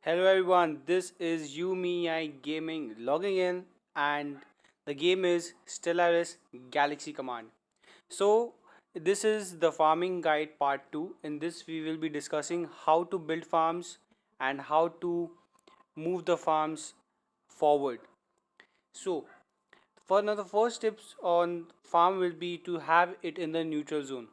Hello everyone, this is I Gaming logging in and the game is Stellaris Galaxy Command. So this is the farming guide part 2. In this we will be discussing how to build farms and how to move the farms forward. So for now the first tips on farm will be to have it in the neutral zone.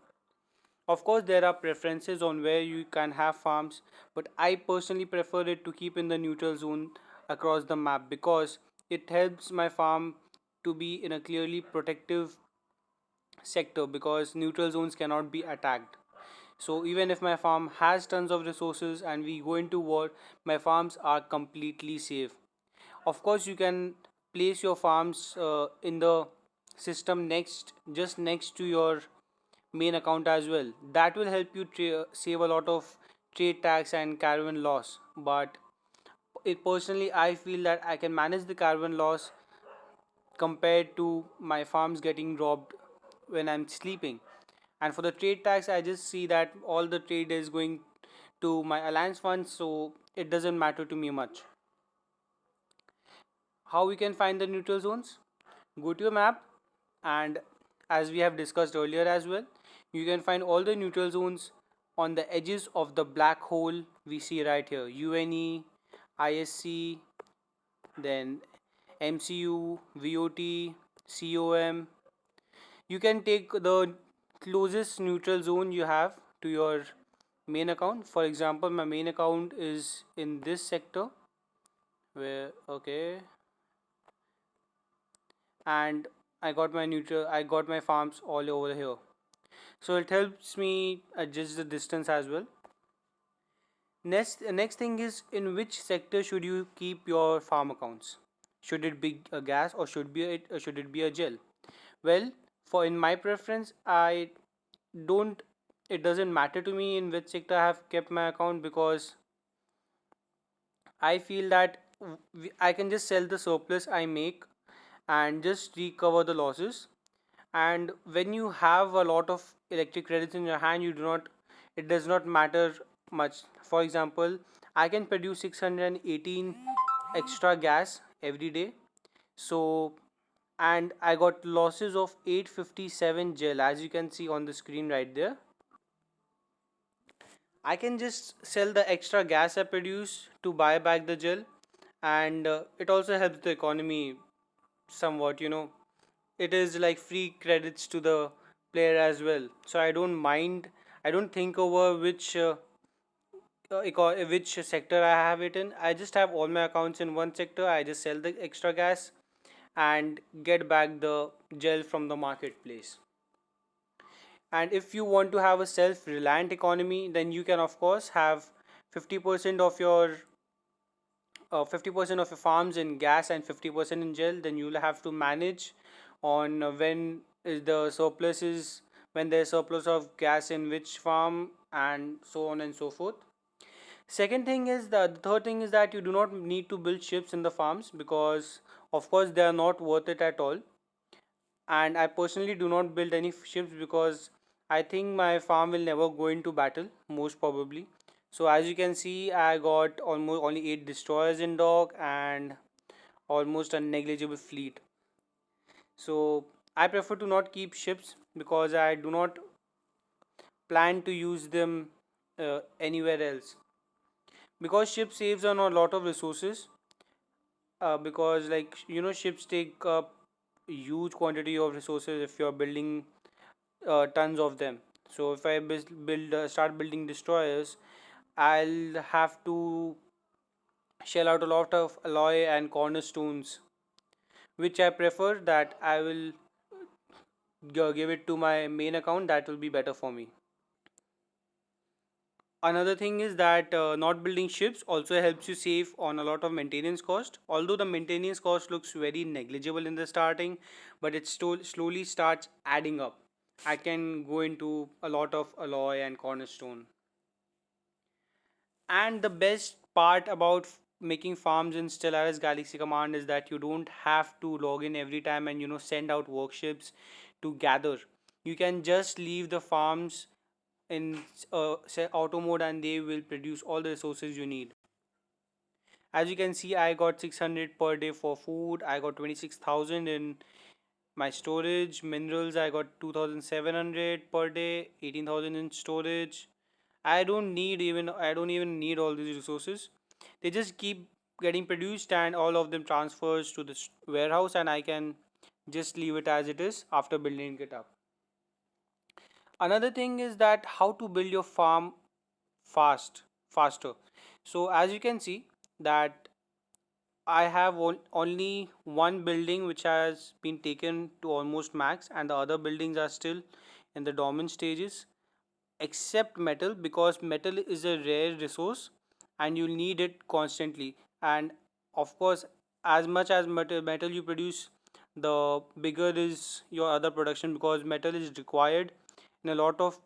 Of course, there are preferences on where you can have farms, but I personally prefer it to keep in the neutral zone across the map because it helps my farm to be in a clearly protective sector because neutral zones cannot be attacked. So even if my farm has tons of resources and we go into war, my farms are completely safe. Of course, you can place your farms in the system just next to your main account as well. That will help you save a lot of trade tax and caravan loss. But personally, I feel that I can manage the caravan loss compared to my farms getting robbed when I'm sleeping. And for the trade tax, I just see that all the trade is going to my alliance funds, so it doesn't matter to me much. How we can find the neutral zones? Go to your map, and as we have discussed earlier as well, you can find all the neutral zones on the edges of the black hole we see right here: UNE, ISC, then MCU, VOT, COM. You can take the closest neutral zone you have to your main account. For example, my main account is in this sector where okay, and I got my farms all over here. So it helps me adjust the distance as well. Next thing is, in which sector should you keep your farm accounts? Should it be a gas or should it be a gel? Well, for in my preference, I don't. It doesn't matter to me in which sector I have kept my account because I feel that I can just sell the surplus I make and just recover the losses. And when you have a lot of electric credits in your hand, it does not matter much. For example, I can produce 618 extra gas every day. So, and I got losses of 857 gel, as you can see on the screen right there. I can just sell the extra gas I produce to buy back the gel, and it also helps the economy somewhat. It is like free credits to the player as well, so I don't mind. I don't think over which sector I have it in. I just have all my accounts in one sector. I just sell the extra gas and get back the gel from the marketplace. And if you want to have a self reliant economy, then you can of course have 50% of your 50% of your farms in gas and 50% in gel. Then you'll have to manage on when there's surplus of gas in which farm, and so on and so forth. The third thing is that you do not need to build ships in the farms because of course they are not worth it at all. And I personally do not build any ships because I think my farm will never go into battle, most probably. So as you can see, I got almost only 8 destroyers in dock and almost a negligible fleet. So I prefer to not keep ships because I do not plan to use them anywhere else. Because ship saves on a lot of resources. Because ships take up huge quantity of resources if you're building tons of them. So if I start building destroyers, I'll have to shell out a lot of alloy and cornerstones, which I prefer that I will give it to my main account. That will be better for me. Another thing is that not building ships also helps you save on a lot of maintenance cost. Although the maintenance cost looks very negligible in the starting, but it slowly starts adding up. I can go into a lot of alloy and cornerstone. And the best part about making farms in Stellaris Galaxy Command is that you don't have to log in every time and send out workshops to gather. You can just leave the farms in say auto mode and they will produce all the resources you need. As you can see, I got 600 per day for food. I got 26,000 in my storage. Minerals, I got 2,700 per day, 18,000 in storage. I don't even need all these resources. They just keep getting produced and all of them transfers to the warehouse, and I can just leave it as it is after building it up. Another thing is that how to build your farm faster. So as you can see that I have only one building which has been taken to almost max, and the other buildings are still in the dormant stages, except metal, because metal is a rare resource and you need it constantly. And of course, as much as metal you produce, the bigger is your other production, because metal is required in a lot of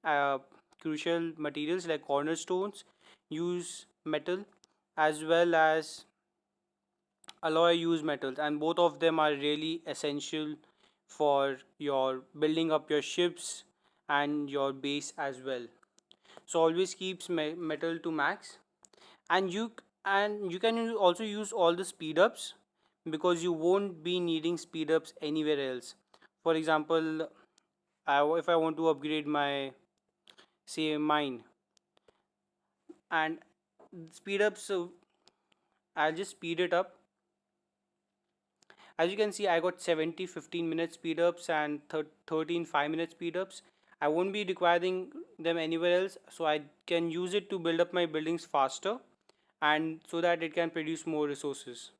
uh, crucial materials like cornerstones use metal, as well as alloy use metals, and both of them are really essential for your building up your ships and your base as well. So always keeps metal to max. And you can also use all the speed ups, because you won't be needing speed ups anywhere else. For example, if I want to upgrade my, say, mine, and speed ups, so I'll just speed it up. As you can see, I got 70 15-minute speed ups and 13 5-minute speed ups. I won't be requiring them anywhere else, so I can use it to build up my buildings faster, and so that it can produce more resources.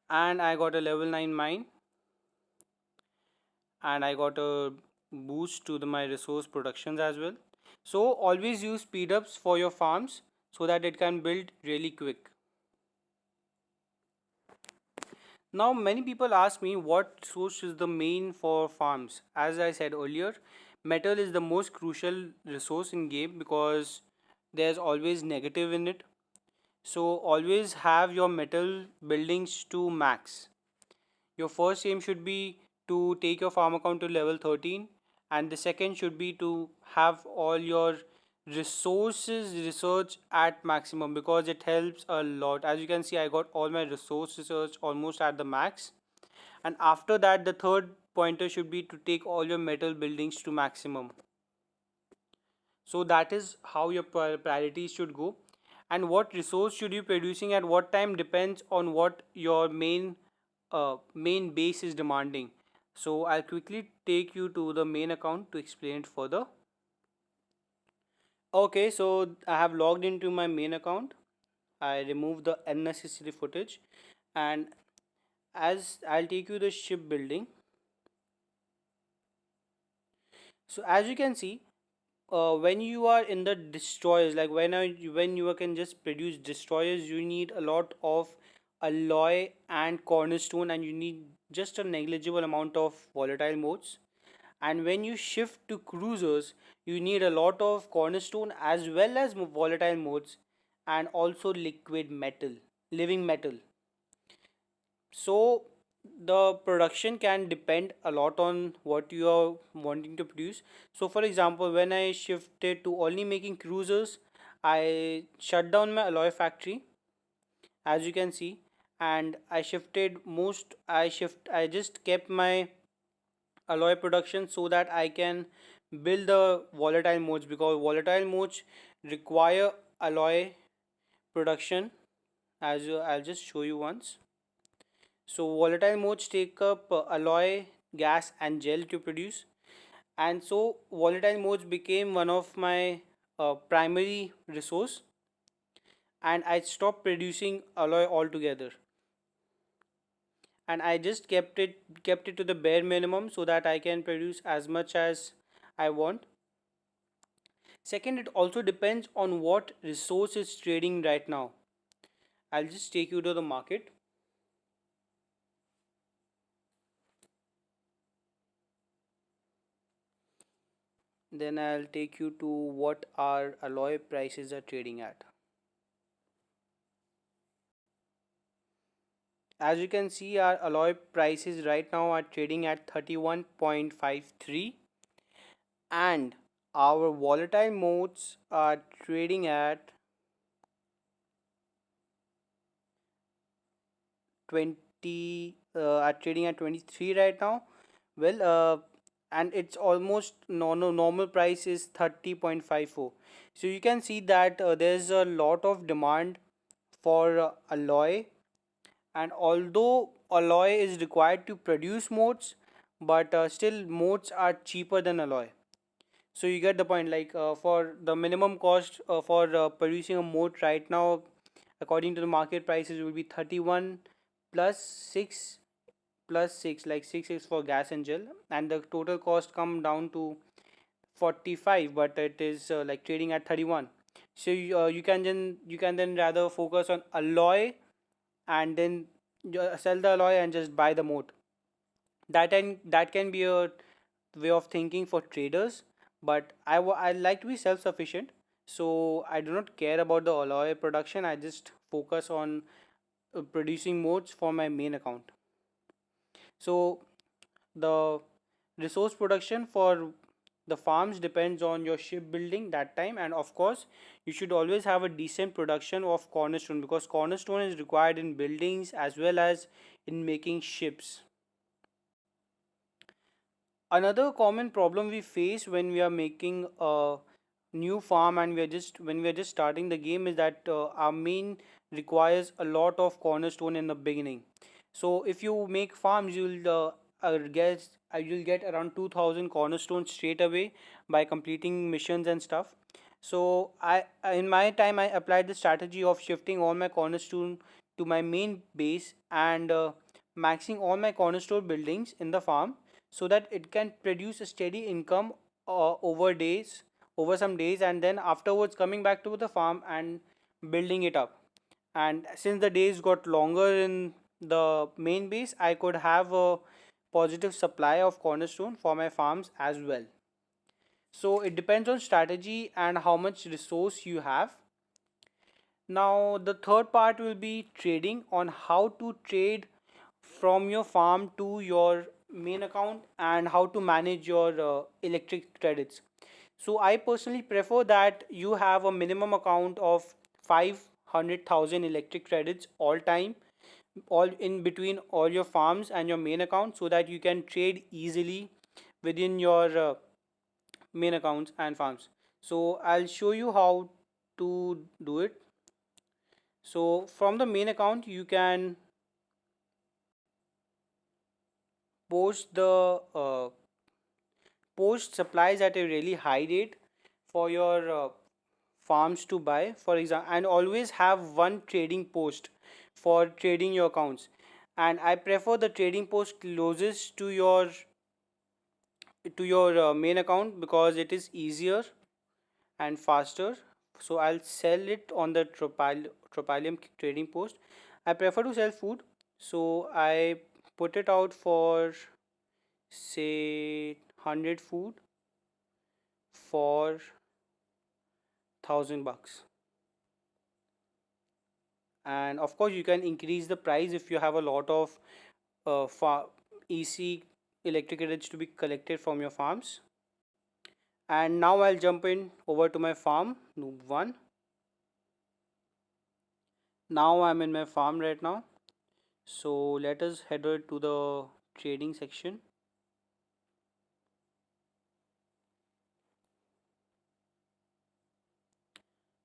And I got a level 9 mine, and I got a boost to my resource productions as well. So always use speed ups for your farms so that it can build really quick. Now, many people ask me what source is the main for farms. As I said earlier, metal is the most crucial resource in game, because there's always negative in it. So always have your metal buildings to max. Your first aim should be to take your farm account to level 13, and the second should be to have all your resources research at maximum, because it helps a lot. As you can see, I got all my resource research almost at the max, and after that the third pointer should be to take all your metal buildings to maximum. So that is how your priorities should go. And what resource should you producing at what time depends on what your main base is demanding. So I'll quickly take you to the main account to explain it further. Okay, so I have logged into my main account. I remove the unnecessary footage, and as I'll take you the shipbuilding. So as you can see, when you are in the destroyers, like when you can just produce destroyers, you need a lot of alloy and cornerstone, and you need just a negligible amount of volatile modes. And when you shift to cruisers, you need a lot of cornerstone as well as volatile modes, and also liquid metal, living metal. So the production can depend a lot on what you are wanting to produce. So for example, when I shifted to only making cruisers, I shut down my alloy factory, as you can see, and I just kept my alloy production so that I can build the volatile modes, because volatile modes require alloy production. I'll just show you once. So volatile modes take up alloy, gas and gel to produce, and so volatile modes became one of my primary resource, and I stopped producing alloy altogether, and I just kept it to the bare minimum so that I can produce as much as I want. Second, it also depends on what resource is trading right now. I'll just take you to the market. Then I'll take you to what our alloy prices are trading at. As you can see, our alloy prices right now are trading at 31.53, and our volatile modes are trading at 20 at trading at 23 right now. Well, and it's almost normal price is 30.54. So you can see that there's a lot of demand for alloy, and although alloy is required to produce modes, but still modes are cheaper than alloy. So you get the point. Like for the minimum cost for producing a moat right now, according to the market prices, will be 31 plus 6 plus 6, like 6 is for gas and gel, and the total cost come down to 45, but it is like trading at 31. So you can then rather focus on alloy, and then sell the alloy and just buy the moat. That can be a way of thinking for traders, but I like to be self sufficient, so I do not care about the alloy production. I just focus on producing modes for my main account. So the resource production for the farms depends on your shipbuilding that time, and of course you should always have a decent production of cornerstone, because cornerstone is required in buildings as well as in making ships. Another common problem we face when we are making a new farm and we are just starting the game is that our main requires a lot of cornerstone in the beginning. So if you make farms, you'll get around 2000 cornerstones straight away by completing missions and stuff. So in my time, I applied the strategy of shifting all my cornerstone to my main base, and maxing all my cornerstone buildings in the farm, so that it can produce a steady income over some days, and then afterwards coming back to the farm and building it up. And since the days got longer in the main base, I could have a positive supply of cornerstone for my farms as well. So it depends on strategy and how much resource you have. Now the third part will be trading, on how to trade from your farm to your main account, and how to manage your electric credits. So I personally prefer that you have a minimum account of 500,000 electric credits all time, all in between all your farms and your main account, so that you can trade easily within your main accounts and farms. So I'll show you how to do it. So from the main account, you can post the post supplies at a really high rate for your farms to buy, for example, and always have one trading post for trading your accounts. And I prefer the trading post closest to your main account, because it is easier and faster. So I'll sell it on the tropalium trading post. I prefer to sell food, so I put it out for, say, 100 food for 1000 bucks. And of course you can increase the price if you have a lot of EC electric credits to be collected from your farms. And now I'll jump in over to my farm, Noob 1. Now I'm in my farm right now. So let us head over to the trading section.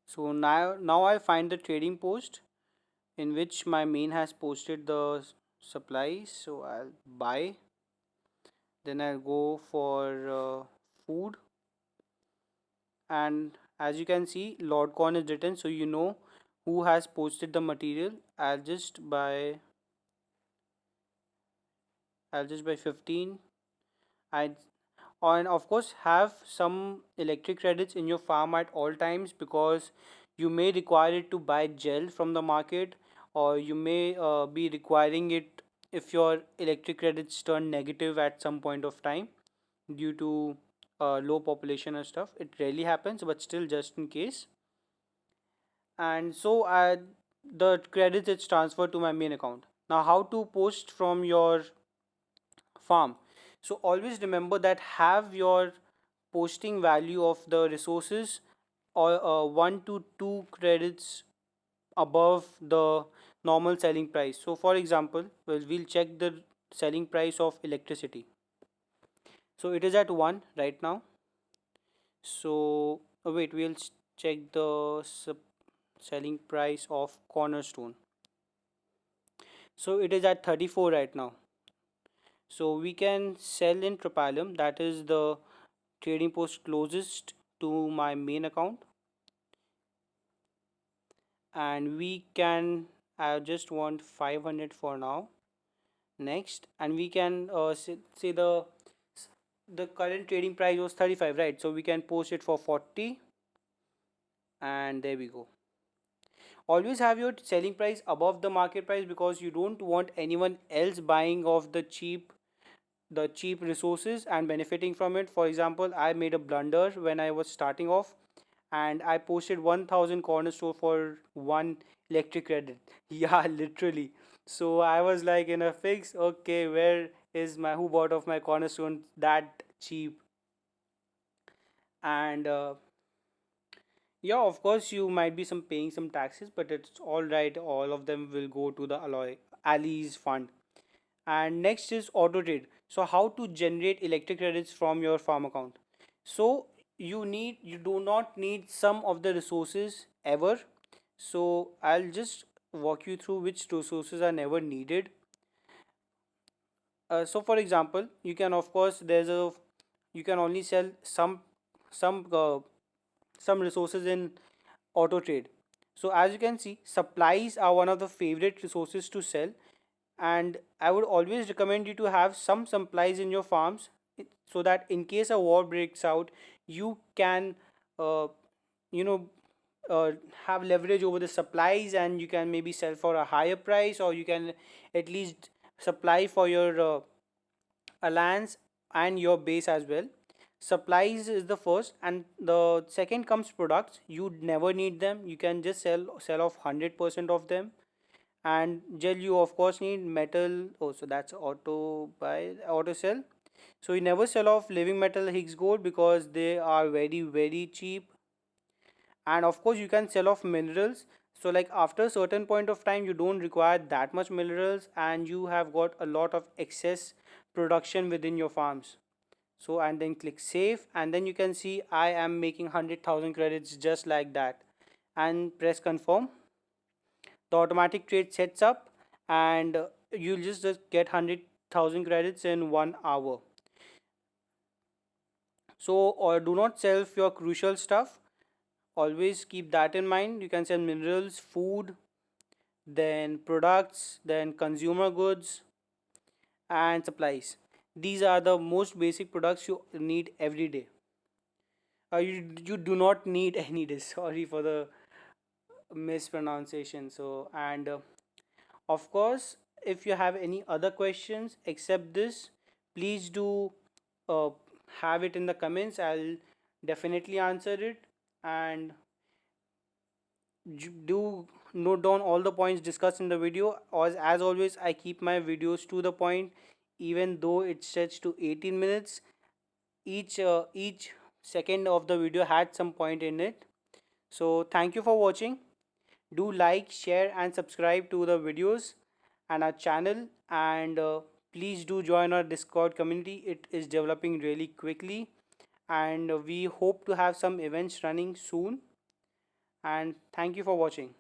So now I find the trading post in which my main has posted the supplies. So I'll buy, then I'll go for food, and as you can see, Lord Corn is written, so you know who has posted the material. I'll just buy 15. I And of course have some electric credits in your farm at all times, because you may require it to buy gel from the market, or you may be requiring it if your electric credits turn negative at some point of time due to low population and stuff. It rarely happens, but still, just in case. And so the credits is transferred to my main account. Now how to post from your farm? So always remember that have your posting value of the resources or 1 to 2 credits above the normal selling price. So for example, we'll check the selling price of electricity. So it is at 1 right now. So wait, we'll check the selling price of Cornerstone. So it is at 34 right now. So we can sell in Tropalium, that is the trading post closest to my main account, and we can, I just want 500 for now. Next, and we can say the current trading price was 35, right? So we can post it for 40, and there we go. Always have your selling price above the market price because you don't want anyone else buying off the cheap resources and benefiting from it. For example, I made a blunder when I was starting off, and I posted 1000 corner store for one electric credit. Yeah, literally. So I was like in a fix, okay, where is my who bought off my cornerstone that cheap? And yeah, of course, you might be some paying some taxes, but it's all right. All of them will go to the Alloy Ali's fund. And next is auto trade. So how to generate electric credits from your farm account? So you do not need some of the resources ever. So I'll just walk you through which resources are never needed. So for example, you can, of course, you can only sell some uh, some resources in auto trade. So as you can see, supplies are one of the favorite resources to sell, and I would always recommend you to have some supplies in your farms, so that in case a war breaks out, you can uh, you know uh, have leverage over the supplies, and you can maybe sell for a higher price, or you can at least supply for your alliance and your base as well. Supplies is the first, and the second comes products. You never need them, you can just sell off 100% of them. And gel, you of course need metal. Oh, so that's auto sell. So you never sell off living metal Higgs gold because they are very very cheap. And of course you can sell off minerals. So like after a certain point of time you don't require that much minerals, and you have got a lot of excess production within your farms. So and then click save, and then you can see I am making 100,000 credits just like that, and press confirm. The automatic trade sets up, and you'll just get 100,000 credits in 1 hour. So or do not sell your crucial stuff. Always keep that in mind. You can sell minerals, food, then products, then consumer goods, and supplies. These are the most basic products you need every day. You do not need any day. Sorry for the mispronunciation. So and of course, if you have any other questions except this, please do uh, have it in the comments. I'll definitely answer it. And do note down all the points discussed in the video. As always, I keep my videos to the point, even though it stretched to 18 minutes. Each second of the video had some point in it. So thank you for watching. Do like, share, and subscribe to the videos and our channel. And please do join our Discord community. It is developing really quickly, and we hope to have some events running soon. And thank you for watching.